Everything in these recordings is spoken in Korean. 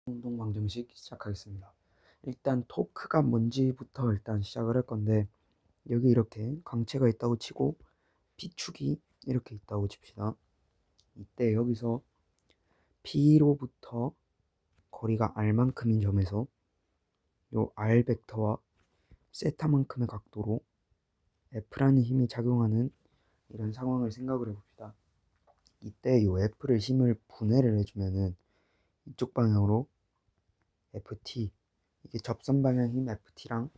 운동 방정식 시작하겠습니다. 일단 토크가 뭔지부터 일단 시작을 할 건데, 여기 이렇게 광채가 있다고 치고 P축이 이렇게 있다고 칩시다. 이때 여기서 P로부터 거리가 R만큼인 점에서 요 R 벡터와 세타만큼의 각도로 F라는 힘이 작용하는 이런 상황을 생각을 해봅시다. 이때 요 F를 힘을 분해를 해주면은 이쪽 방향으로 FT, 이게 접선 방향 힘 FT랑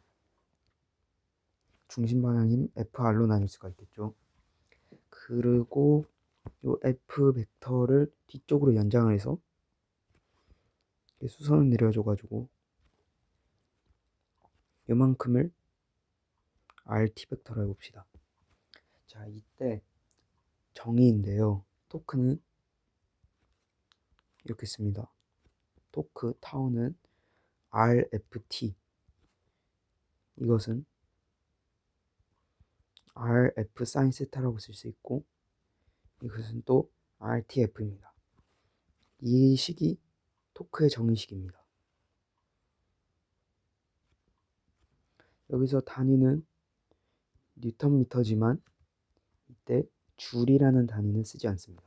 중심 방향 힘 FR로 나눌 수가 있겠죠. 그리고 요 F 벡터를 뒤쪽으로 연장을 해서 수선을 내려줘가지고 요만큼을 RT 벡터로 해봅시다. 자, 이때 정의인데요. 토크는 이렇게 씁니다. 토크 타우는 RFT, 이것은 RF 사인 세타라고 쓸 수 있고, 이것은 또 RTF입니다. 이 식이 토크의 정의식입니다. 여기서 단위는 뉴턴 미터지만 이때 줄이라는 단위는 쓰지 않습니다.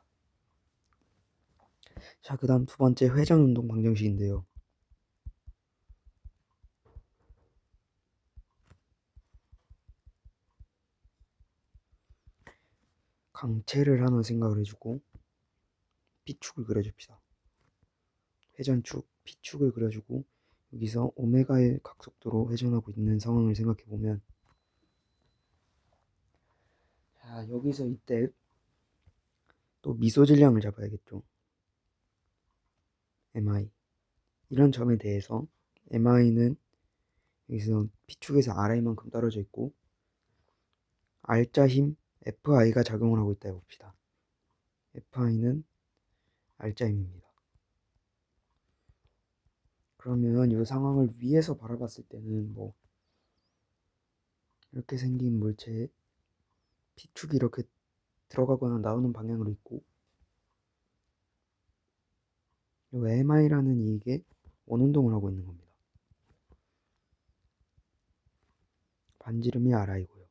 자, 그 다음 두 번째 회전 운동 방정식인데요. 강체를 하나 생각을 해주고 P축을 그려줍시다. 회전축 P축을 그려주고 여기서 오메가의 각속도로 회전하고 있는 상황을 생각해보면, 자, 여기서 이때 또 미소 질량을 잡아야겠죠. MI, 이런 점에 대해서 MI는 여기서 P축에서 RI만큼 떨어져 있고 R자 힘 FI가 작용을 하고 있다 해봅시다. FI는 R자 힘입니다. 그러면 이 상황을 위에서 바라봤을 때는 뭐 이렇게 생긴 물체에 P축이 이렇게 들어가거나 나오는 방향으로 있고, 이 MI라는 이게 원운동을 하고 있는 겁니다. 반지름이 RI고요.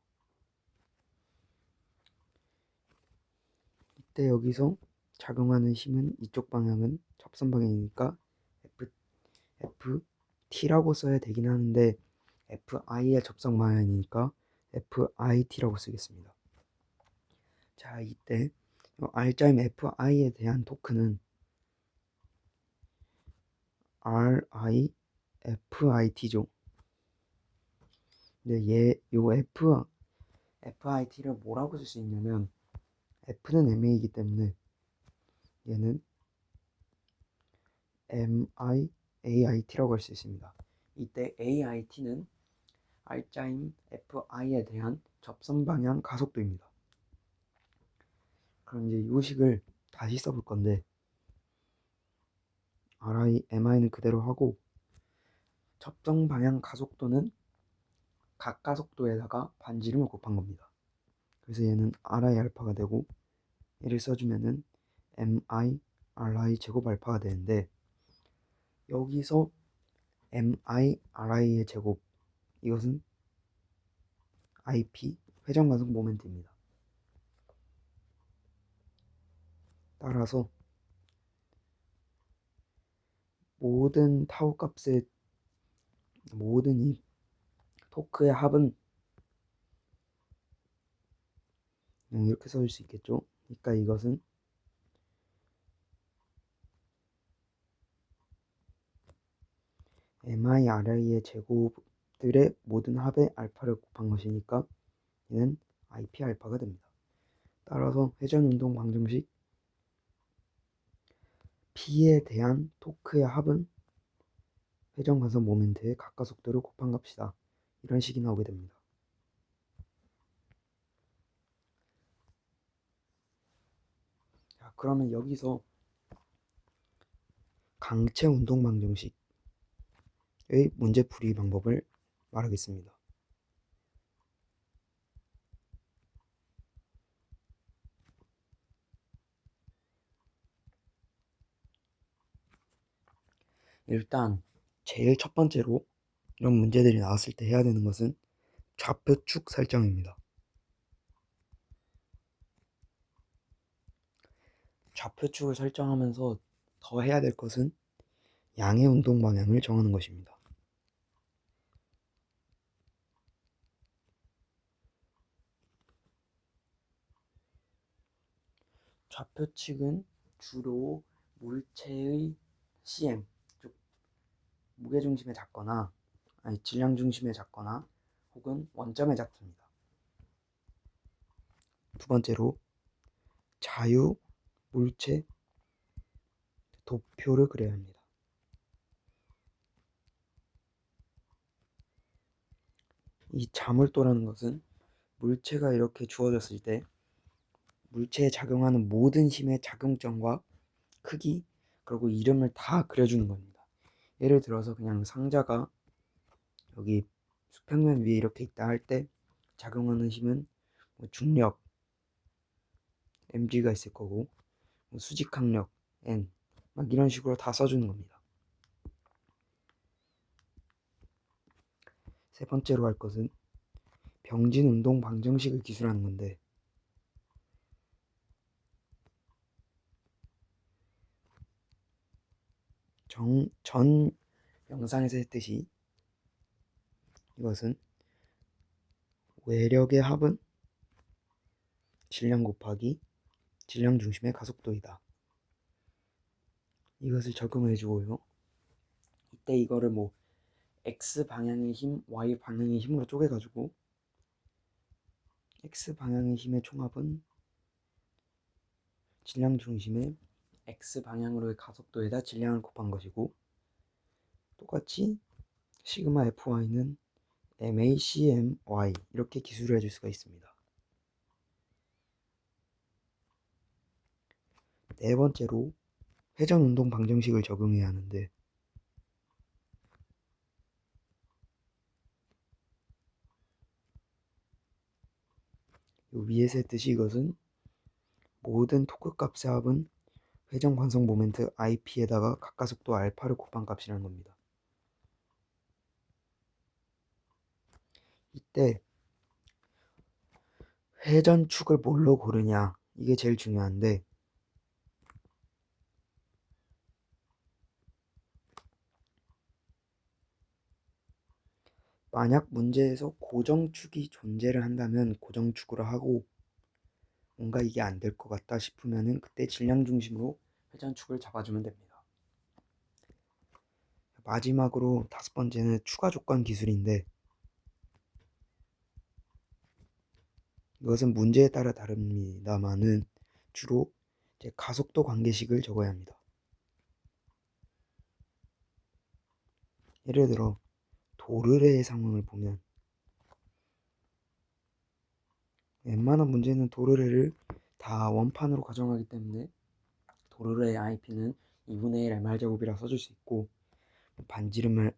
이때 여기서 작용하는 힘은 이쪽 방향은 접선 방향이니까 FT라고 써야 되긴 하는데 FI의 접선 방향이니까 FIT라고 쓰겠습니다. 자, 이때 R자임 FI에 대한 토크는 RIFIT죠. 근데 요 FIT를 뭐라고 쓸 수 있냐면, F는 MA이기 때문에 얘는 MIAIT라고 할 수 있습니다. 이때 AIT는 R자임 FI에 대한 접선 방향 가속도입니다. 그럼 이제 이 식을 다시 써볼 건데, MI는 그대로 하고 접선 방향 가속도는 각가속도에다가 반지름을 곱한 겁니다. 그래서 얘는 RI 알파가 되고, 얘를 써주면은 MI RI 제곱 알파가 되는데, 여기서 MI RI의 제곱, 이것은 IP 회전 가속 모멘트입니다. 따라서 모든 타우 값의 모든 이 토크의 합은 그냥 이렇게 써줄 수 있겠죠. 그러니까 이것은 MIRI의 제곱들의 모든 합의 알파를 곱한 것이니까 얘는 IP 알파가 됩니다. 따라서 회전 운동 방정식 P에 대한 토크의 합은 회전 가속 모멘트의 각가속도를 곱한 값이다. 이런 식이 나오게 됩니다. 자, 그러면 여기서 강체 운동 방정식의 문제 풀이 방법을 말하겠습니다. 일단 제일 첫 번째로 이런 문제들이 나왔을 때 해야 되는 것은 좌표축 설정입니다. 좌표축을 설정하면서 더 해야 될 것은 양의 운동 방향을 정하는 것입니다. 좌표축은 주로 물체의 CM, 즉 무게중심에 작거나 질량중심에 작거나 혹은 원점에 작습니다. 두 번째로 자유 물체 도표를 그려야 합니다. 이 자물도라는 것은 물체가 이렇게 주어졌을 때 물체에 작용하는 모든 힘의 작용점과 크기 그리고 이름을 다 그려주는 겁니다. 예를 들어서 그냥 상자가 여기 수평면 위에 이렇게 있다 할 때 작용하는 힘은 중력 mg가 있을 거고 수직항력 n 막 이런 식으로 다 써주는 겁니다. 세 번째로 할 것은 병진 운동 방정식을 기술하는 건데 전 영상에서 했듯이 이것은 외력의 합은 질량 곱하기 질량 중심의 가속도이다. 이것을 적용해 주고요. 이때 이거를 뭐 x 방향의 힘, y 방향의 힘으로 쪼개가지고 x 방향의 힘의 총합은 질량 중심의 x 방향으로의 가속도에다 질량을 곱한 것이고 똑같이 시그마 fy는 macmy 이렇게 기술을 해줄 수가 있습니다. 네 번째로 회전 운동 방정식을 적용해야 하는데 위에서 했듯이 이것은 모든 토크 값의 합은 회전 관성 모멘트 IP에다가 각가속도 알파를 곱한 값이라는 겁니다. 이때 회전축을 뭘로 고르냐 이게 제일 중요한데 만약 문제에서 고정축이 존재를 한다면 고정축으로 하고 뭔가 이게 안 될 것 같다 싶으면은 그때 질량 중심으로 회전축을 잡아주면 됩니다. 마지막으로 다섯 번째는 추가 조건 기술인데 이것은 문제에 따라 다릅니다만은 주로 이제 가속도 관계식을 적어야 합니다. 예를 들어 도르래의 상황을 보면 웬만한 문제는 도르래를 다 원판으로 가정하기 때문에 도르래의 IP는 2분의 1 mr제곱이라 써줄 수 있고 반지름을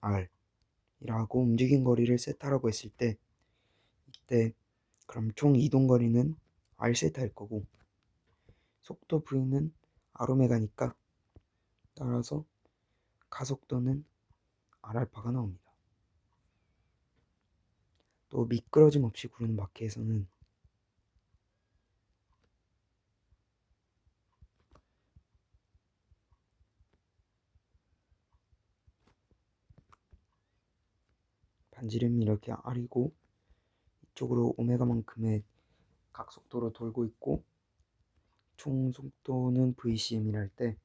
r이라고 움직인 거리를 세타라고 했을 때 이때 그럼 총 이동 거리는 r 세타일 거고 속도 v는 r오메가니까 따라서 가속도는 r알파가 나옵니다. 또 미끄러짐 없이 구르는 바퀴에서는 반지름이 이렇게 r이고 이쪽으로 오메가만큼의 각속도로 돌고 있고 총 속도는 VCM이라 할 때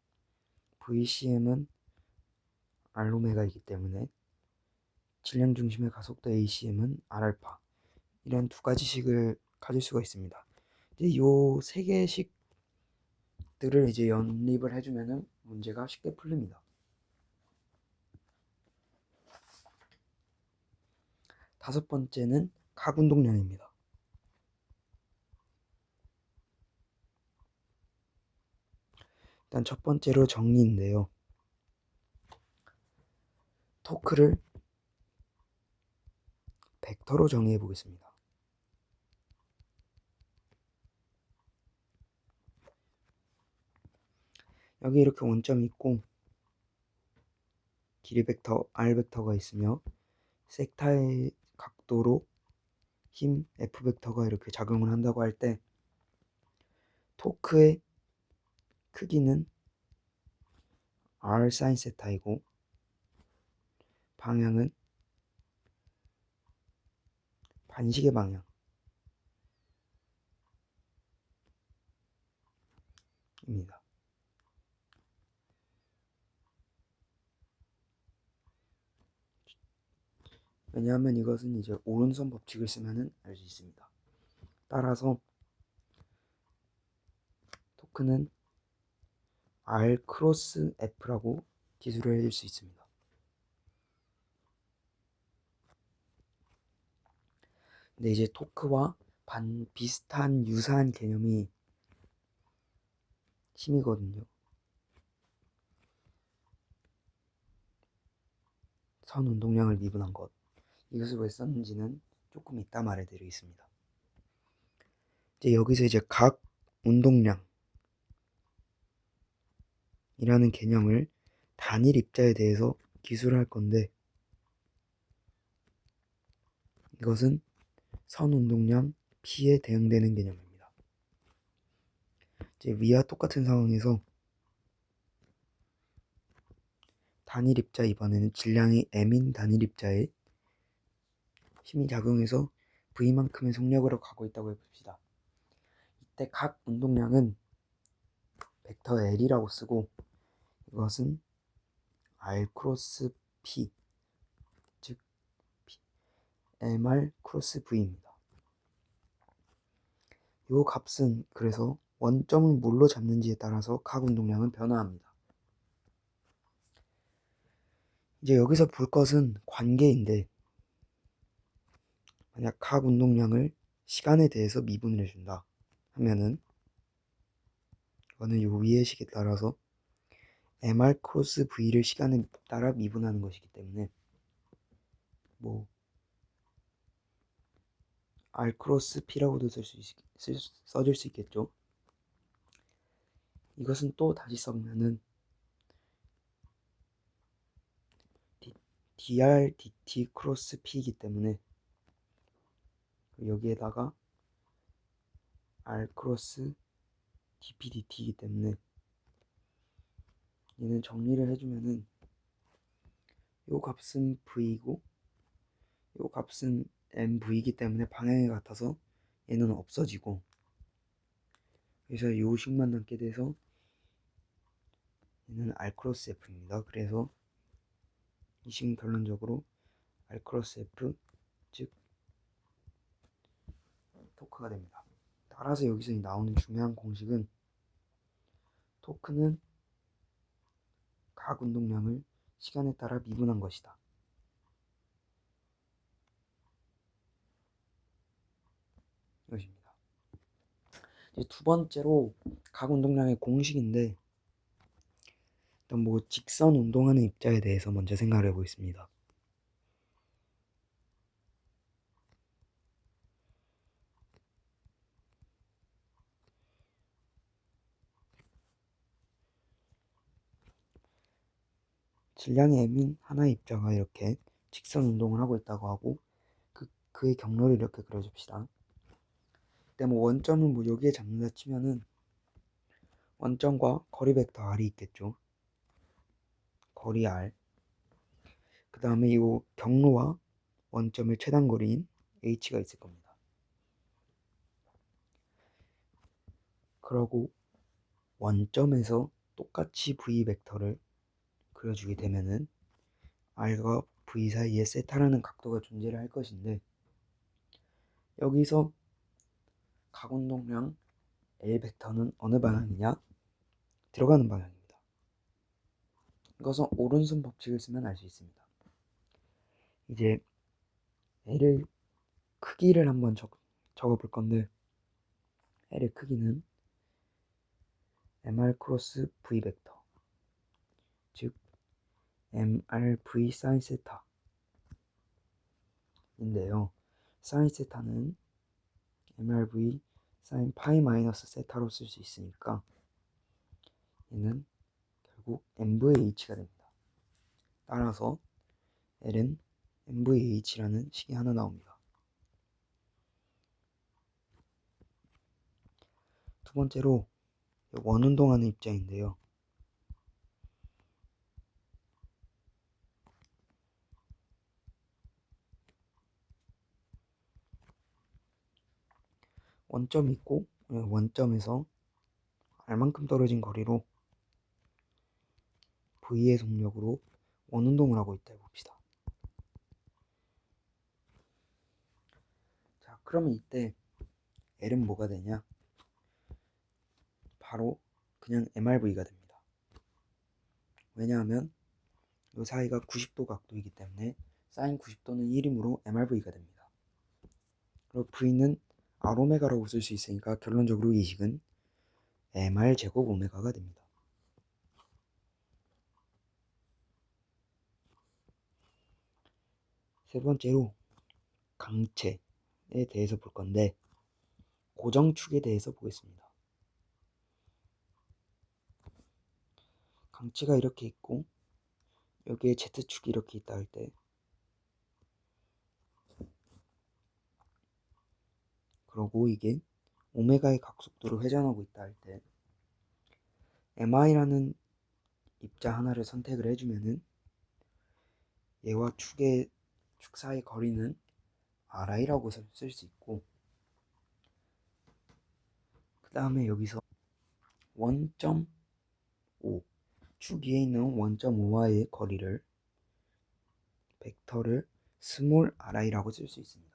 VCM은 R오메가이기 때문에 질량 중심의 가속도 ACM은 R알파 이런 두 가지식을 가질 수가 있습니다. 이제 요 세 개씩들을 이제 연립을 해주면은 문제가 쉽게 풀립니다. 다섯 번째는 각운동량입니다. 일단 첫 번째로 정리인데요. 토크를 벡터로 정의해 보겠습니다. 여기 이렇게 원점이 있고 길이 벡터 r 벡터가 있으며 섹타의 각도로 힘 F 벡터가 이렇게 작용을 한다고 할 때 토크의 크기는 R 사인 세타이고 방향은 반시계 방향입니다. 왜냐하면 이것은 이제 오른손 법칙을 쓰면은 알 수 있습니다. 따라서 토크는 R 크로스 F라고 기술을 해줄 수 있습니다. 근데 이제 토크와 비슷한 유사한 개념이 힘이거든요. 선 운동량을 미분한 것. 이것을 왜 썼는지는 조금 이따 말해드리겠습니다. 이제 여기서 이제 각 운동량이라는 개념을 단일 입자에 대해서 기술할 건데 이것은 선 운동량 P에 대응되는 개념입니다. 이제 위와 똑같은 상황에서 단일 입자, 이번에는 질량이 m인 단일 입자에 힘이 작용해서 V만큼의 속력으로 가고 있다고 해봅시다. 이때 각 운동량은 벡터 L이라고 쓰고 이것은 R 크로스 P, 즉 MR 크로스 V입니다. 이 값은 그래서 원점을 뭘로 잡는지에 따라서 각 운동량은 변화합니다. 이제 여기서 볼 것은 관계인데 만약 각 운동량을 시간에 대해서 미분을 해준다 하면은 이거는 요 위의 식에 따라서 MR 크로스 V를 시간에 따라 미분하는 것이기 때문에 뭐 R 크로스 P라고도 써줄 수 있겠죠. 이것은 또 다시 써보면은 dr dt 크로스 P이기 때문에 여기에다가 R 크로스 dp dt이기 때문에 얘는 정리를 해주면은 요 값은 V이고 요 값은 MV이기 때문에 방향이 같아서 얘는 없어지고 그래서 요 식만 남게 돼서 얘는 R 크로스 F입니다. 그래서 이 식은 결론적으로 R 크로스 F 즉 토크가 됩니다. 따라서 여기서 나오는 중요한 공식은 토크는 각 운동량을 시간에 따라 미분한 것이다. 이것입니다. 이제 두 번째로 각 운동량의 공식인데 일단 뭐 직선 운동하는 입자에 대해서 먼저 생각을 해보겠습니다. 질량의 m인 하나의 입자가 이렇게 직선 운동을 하고 있다고 하고 그의 경로를 이렇게 그려줍시다. 근데 뭐 원점은 뭐 여기에 잡는다 치면은 원점과 거리 벡터 r이 있겠죠. 거리 r. 그 다음에 이 경로와 원점의 최단 거리인 h가 있을 겁니다. 그러고 원점에서 똑같이 v 벡터를 그려주게 되면은 r과 v 사이에 세타라는 각도가 존재를 할 것인데 여기서 각 운동량 L 벡터는 어느 방향이냐? 들어가는 방향입니다. 이것은 오른손 법칙을 쓰면 알 수 있습니다. 이제 L의 크기를 한번 적어볼 건데 L의 크기는 MR 크로스 V 벡터 즉 MRV 사인 세타 인데요. 사인 세타는 MRV 사인 파이 마이너스 세타로 쓸 수 있으니까 얘는 결국 MVH가 됩니다. 따라서 L은 MVH라는 식이 하나 나옵니다. 두 번째로 원운동하는 입자인데요. 원점이 있고 원점에서 R만큼 떨어진 거리로 V의 속력으로 원운동을 하고 있다 해봅시다. 자, 그러면 이때 L은 뭐가 되냐? 바로 그냥 MRV가 됩니다. 왜냐하면 이 사이가 90도 각도이기 때문에 사인 90도는 1이므로 MRV가 됩니다. 그리고 V는 R오메가라고 쓸 수 있으니까 결론적으로 이 식은 MR 제곱 오메가가 됩니다. 세 번째로 강체에 대해서 볼 건데 고정축에 대해서 보겠습니다. 강체가 이렇게 있고 여기에 Z축이 이렇게 있다 할 때 그러고 이게 오메가의 각속도로 회전하고 있다 할 때 MI라는 입자 하나를 선택을 해주면은 얘와 축 사이 거리는 RI라고 쓸 수 있고 그 다음에 여기서 1.5 축 위에 있는 1.5와의 거리를 벡터를 스몰 ri라고 쓸 수 있습니다.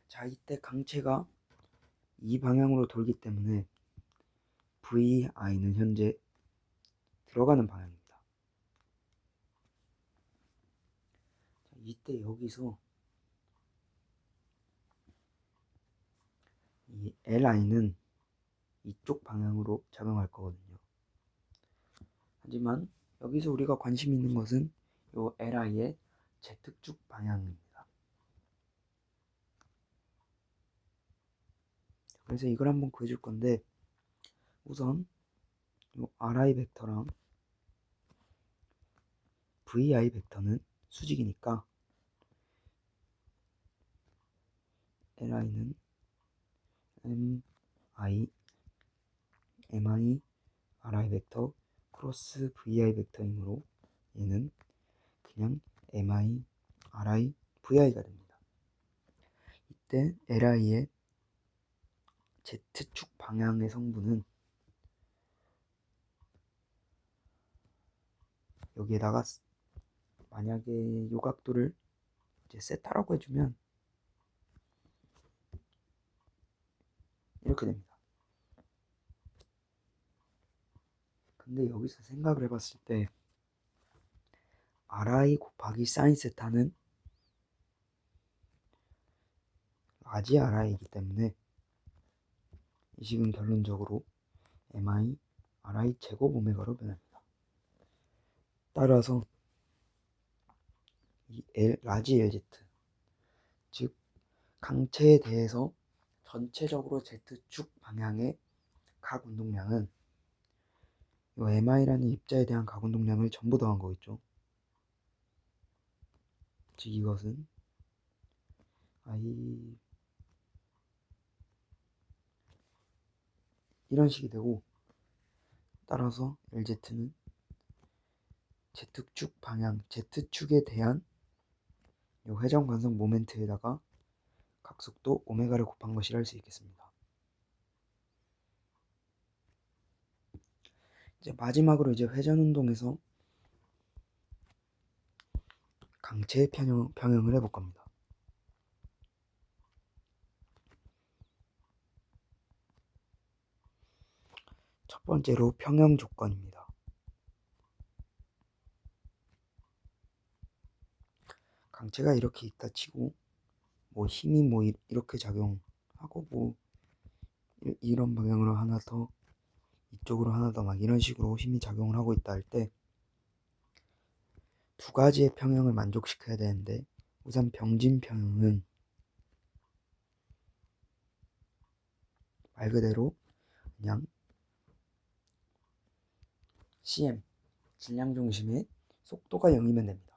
자, 이때 강체가 이 방향으로 돌기 때문에 VI는 현재 들어가는 방향입니다. 자, 이때 여기서 이 LI는 이쪽 방향으로 작용할 거거든요. 하지만 여기서 우리가 관심 있는 것은 이 LI의 Z축 방향입니다. 그래서 이걸 한번 구해줄 건데 우선 이 RI 벡터랑 VI 벡터는 수직이니까 LI는 MI RI 벡터 크로스 VI 벡터이므로 얘는 그냥 MI RI VI가 됩니다. 이때 LI의 Z축 방향의 성분은 여기에다가 만약에 요 각도를 이제 세타라고 해주면 이렇게 됩니다. 근데 여기서 생각을 해봤을 때 RI 곱하기 사인 세타는 라지 RI이기 때문에 이 식은 결론적으로 MI RI 제곱 오메가로 변합니다. 따라서 이 라지 LZ 즉 강체에 대해서 전체적으로 Z축 방향의 각 운동량은 이 MI라는 입자에 대한 각 운동량을 전부 더한 거겠죠. 즉 이것은 I 이런 식이 되고 따라서 LZ는 Z축 방향, Z축에 대한 이 회전 관성 모멘트에다가 각속도 오메가를 곱한 것이라 할 수 있겠습니다. 이제 마지막으로 이제 회전 운동에서 강체 평형을 해볼 겁니다. 첫 번째로 평형 조건입니다. 강체가 이렇게 있다 치고 뭐 힘이 뭐 이렇게 작용하고 뭐 이런 방향으로 하나 더 이쪽으로 하나 더 막 이런 식으로 힘이 작용을 하고 있다 할 때 두 가지의 평형을 만족시켜야 되는데 우선 병진 평형은 말 그대로 그냥 CM 질량 중심의 속도가 0이면 됩니다.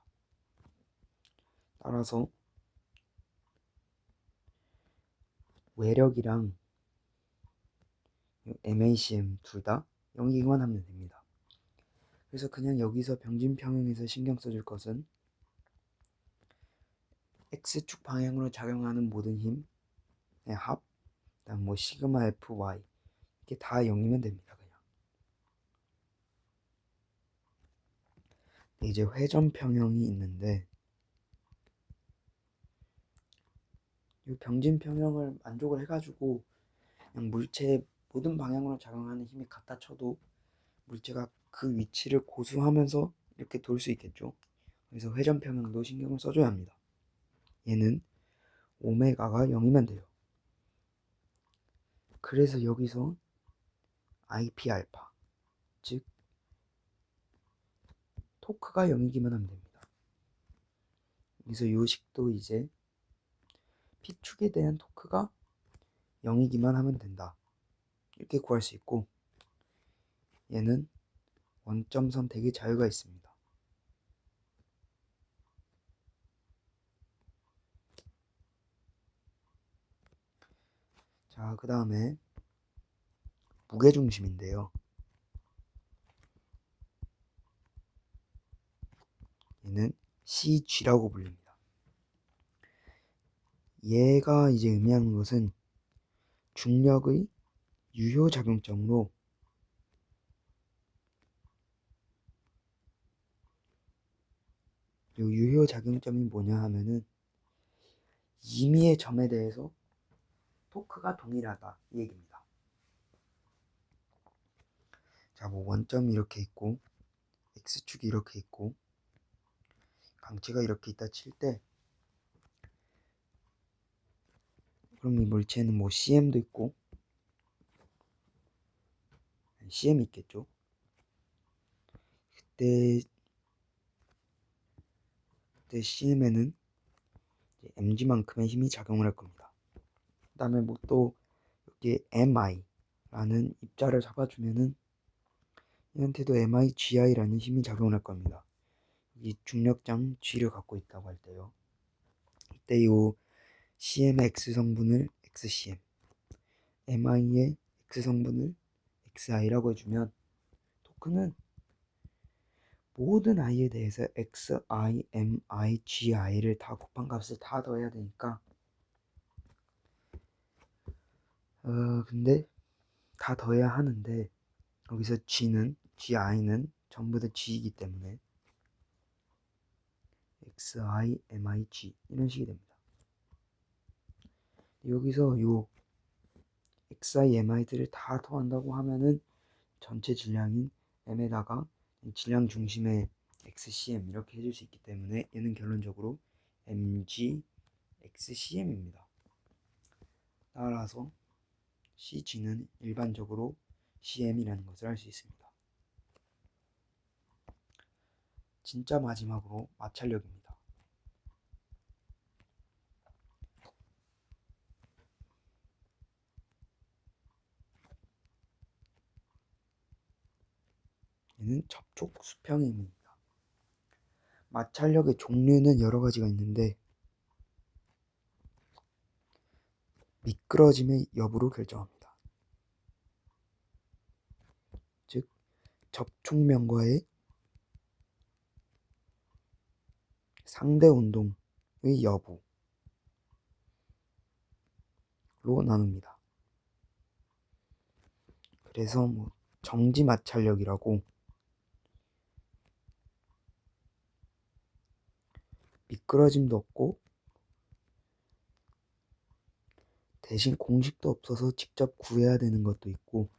따라서 외력이랑 MACM 둘 다 0이기만 하면 됩니다. 그래서 그냥 여기서 병진평형에서 신경 써줄 것은 X축 방향으로 작용하는 모든 힘의 합, 그다음 뭐 시그마 FY 이게 다 0이면 됩니다. 그냥. 이제 회전평형이 있는데 이 병진평형을 만족을 해가지고 그냥 물체의 모든 방향으로 작용하는 힘이 같다 쳐도 물체가 그 위치를 고수하면서 이렇게 돌 수 있겠죠. 그래서 회전평형도 신경을 써줘야 합니다. 얘는 오메가가 0이면 돼요. 그래서 여기서 IP 알파, 즉 토크가 0이기만 하면 됩니다. 그래서 요식도 이제 P축에 대한 토크가 0이기만 하면 된다. 이렇게 구할 수 있고 얘는 원점 선택의 자유가 있습니다. 자, 그 다음에 무게중심인데요. 얘는 CG라고 불립니다. 얘가 이제 의미하는 것은 중력의 유효작용점으로 이 유효작용점이 뭐냐 하면은 임의의 점에 대해서 토크가 동일하다 이 얘기입니다. 자, 뭐 원점이 이렇게 있고 X축이 이렇게 있고 강체가 이렇게 있다 칠 때 그럼 이 물체는 뭐 CM도 있고 CM이 있겠죠. 그때 CM에는 mg만큼의 힘이 작용을 할 겁니다. 그 다음에 뭐 또 여기 mi라는 입자를 잡아주면은 얘한테도 migi라는 힘이 작용을 할 겁니다. 이 중력장 G를 갖고 있다고 할 때요. 이때 이 CM의 X성분을 XCM, mi의 X성분을 XI라고 해주면 토크는 모든 i에 대해서 XI, MI, GI를 다 곱한 값을 다 더해야 되니까 근데 다 더해야 하는데 여기서 GI는 전부 다 G이기 때문에 XI, MI, G 이런 식이 됩니다. 여기서 요 XI, MI들을 다 더한다고 하면은 전체 질량인 M에다가 질량 중심의 XCM 이렇게 해줄 수 있기 때문에 얘는 결론적으로 MG, XCM입니다. 따라서 CG는 일반적으로 CM이라는 것을 알 수 있습니다. 진짜 마지막으로 마찰력입니다. 얘는 접촉 수평입니다. 마찰력의 종류는 여러 가지가 있는데 미끄러짐의 여부로 결정합니다. 즉 접촉면과의 상대 운동의 여부로 나눕니다. 그래서 뭐 정지 마찰력이라고 미끄러짐도 없고 대신 공식도 없어서 직접 구해야 되는 것도 있고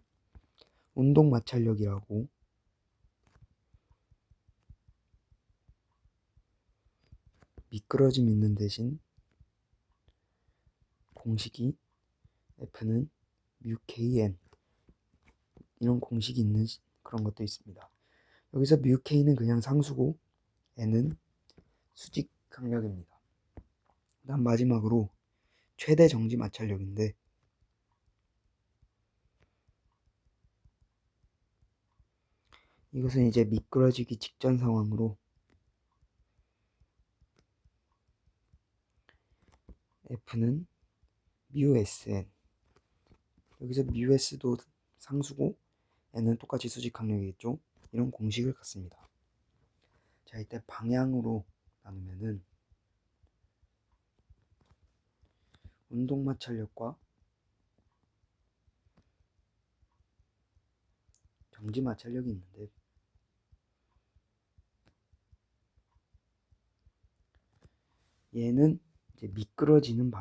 운동 마찰력이라고 미끄러짐 있는 대신 공식이 F는 뮤KN 이런 공식이 있는 그런 것도 있습니다. 여기서 뮤K는 그냥 상수고 N은 수직 강력입니다. 그다음 마지막으로 최대 정지 마찰력인데 이것은 이제 미끄러지기 직전 상황으로 F는 mu Sn. 여기서 mu S도 상수고 n은 똑같이 수직 항력이겠죠. 이런 공식을 갖습니다. 자, 이때 방향으로 나누면은 운동 마찰력과 정지 마찰력이 있는데, 얘는 이제 미끄러지는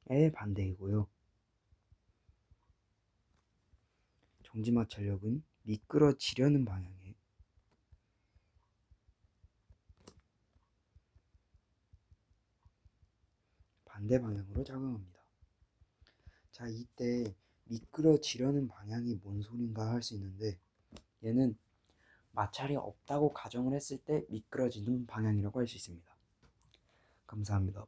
방향의 반대이고요. 정지 마찰력은 미끄러지려는 방향의 반대 방향으로 작용합니다. 자, 이때 미끄러지려는 방향이 뭔 소린가 할 수 있는데, 얘는 마찰이 없다고 가정을 했을 때 미끄러지는 방향이라고 할 수 있습니다. 감사합니다.